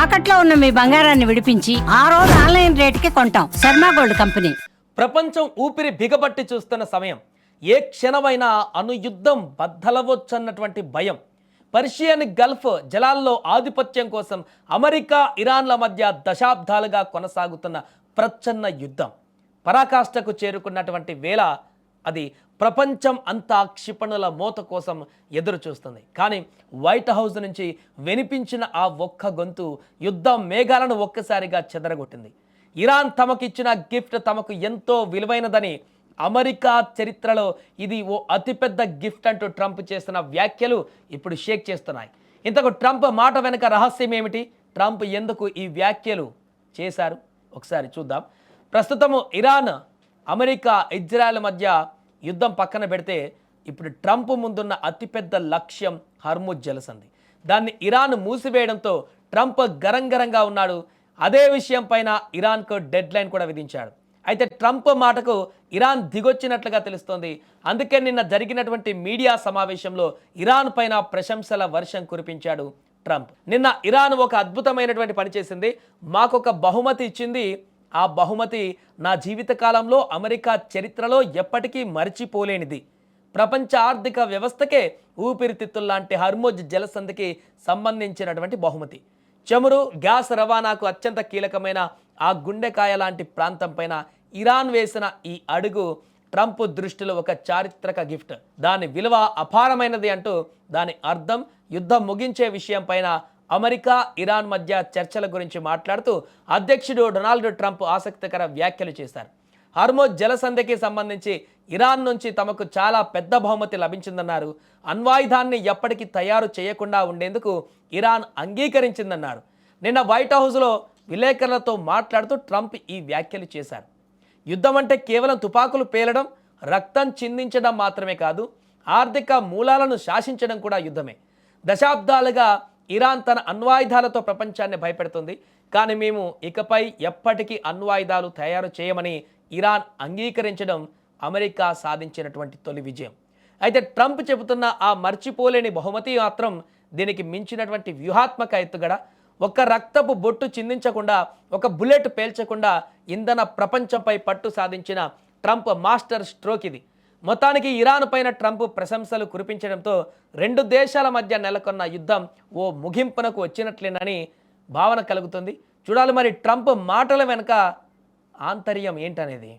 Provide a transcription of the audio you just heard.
తాకట్లో ఉన్న మీ బంగారాన్ని విడిపించి ఆ రోజు ఆన్లైన్ రేటుకి కొంటాం. Sharma gold company. ప్రపంచం ఊపిరి బిగబట్టి చూస్తున్న సమయం. ఏ క్షణమైనా అణుయుద్ధం బద్దలవచ్చన్నటువంటి భయం. పర్షియన్ గల్ఫ్ జలాల్లో ఆధిపత్యం కోసం అమెరికా ఇరాన్ల మధ్య దశాబ్దాలుగా కొనసాగుతున్న ప్రచ్ఛన్న యుద్ధం పరాకాష్ఠకు చేరుకున్నటువంటి వేళ అది ప్రపంచం అంతా క్షిపణుల మోత కోసం ఎదురు చూస్తుంది. కానీ వైట్ హౌస్ నుంచి వినిపించిన ఆ ఒక్క గొంతు యుద్ధ మేఘాలను ఒక్కసారిగా చెదరగొట్టింది. ఇరాన్ తమకిచ్చిన గిఫ్ట్ తమకు ఎంతో విలువైనదని, అమెరికా చరిత్రలో ఇది ఓ అతిపెద్ద గిఫ్ట్ అంటూ ట్రంప్ చేస్తున్న వ్యాఖ్యలు ఇప్పుడు షేక్ చేస్తున్నాయి. ఇంతకు ట్రంప్ మాట వెనుక రహస్యం ఏమిటి? ట్రంప్ ఎందుకు ఈ వ్యాఖ్యలు చేశారు? ఒకసారి చూద్దాం. ప్రస్తుతము ఇరాన్, అమెరికా, ఇజ్రాయెల్ మధ్య యుద్ధం పక్కన పెడితే ఇప్పుడు ట్రంప్ ముందున్న అతిపెద్ద లక్ష్యం హర్ముజ్ జలసంధి. దాన్ని ఇరాన్ మూసివేయడంతో ట్రంప్ గరంగరంగా ఉన్నాడు. అదే విషయం పైన ఇరాన్కు డెడ్ లైన్ కూడా విధించాడు. అయితే ట్రంప్ మాటకు ఇరాన్ దిగొచ్చినట్లుగా తెలుస్తోంది. అందుకే నిన్న జరిగినటువంటి మీడియా సమావేశంలో ఇరాన్ పైన ప్రశంసల వర్షం కురిపించాడు ట్రంప్. నిన్న ఇరాన్ ఒక అద్భుతమైనటువంటి పని చేసింది. మాకొక బహుమతి ఇచ్చింది. ఆ బహుమతి నా జీవితకాలంలో అమెరికా చరిత్రలో ఎప్పటికీ మర్చిపోలేనిది. ప్రపంచ ఆర్థిక వ్యవస్థకే ఊపిరితిత్తుల్లాంటి హర్ముజ్ జలసంధికి సంబంధించినటువంటి బహుమతి. చమురు, గ్యాస్ రవాణాకు అత్యంత కీలకమైన ఆ గుండెకాయ లాంటి ప్రాంతం పైన ఇరాన్ వేసిన ఈ అడుగు ట్రంప్ దృష్టిలో ఒక చారిత్రక గిఫ్ట్. దాని విలువ అపారమైనది అంటూ దాని అర్థం యుద్ధం ముగించే విషయం పైన అమెరికా, ఇరాన్ మధ్య చర్చల గురించి మాట్లాడుతూ అధ్యక్షుడు డొనాల్డ్ ట్రంప్ ఆసక్తికర వ్యాఖ్యలు చేశారు. హర్ముజ్ జలసంధికి సంబంధించి ఇరాన్ నుంచి తమకు చాలా పెద్ద బహుమతి లభించిందన్నారు. అణ్వాయుధాన్ని ఎప్పటికీ తయారు చేయకుండా ఉండేందుకు ఇరాన్ అంగీకరించిందన్నారు. నిన్న వైట్ హౌస్లో విలేకరులతో మాట్లాడుతూ ట్రంప్ ఈ వ్యాఖ్యలు చేశారు. యుద్ధం అంటే కేవలం తుపాకులు పేలడం, రక్తం చిందించడం మాత్రమే కాదు, ఆర్థిక మూలాలను శాసించడం కూడా యుద్ధమే. దశాబ్దాలుగా ఇరాన్ తన అణ్వాయుధాలతో ప్రపంచాన్ని భయపెడుతుంది. కానీ మేము ఇకపై ఎప్పటికీ అణ్వాయుధాలు తయారు చేయమని ఇరాన్ అంగీకరించడం అమెరికా సాధించినటువంటి తొలి విజయం. అయితే ట్రంప్ చెబుతున్న ఆ మర్చిపోలేని బహుమతి మాత్రం దీనికి మించినటువంటి వ్యూహాత్మక ఎత్తుగడ. ఒక్క రక్తపు బొట్టు చిందించకుండా, ఒక బుల్లెట్ పేల్చకుండా ఇంధన ప్రపంచంపై పట్టు సాధించిన ట్రంప్ మాస్టర్ స్ట్రోక్ ఇది. మొత్తానికి ఇరాన్ పైన ట్రంప్ ప్రశంసలు కురిపించడంతో రెండు దేశాల మధ్య నెలకొన్న యుద్ధం ఓ ముగింపునకు వచ్చినట్లేనని భావన కలుగుతుంది. చూడాలి మరి ట్రంప్ మాటల వెనుక ఆంతర్యం ఏంటనేది.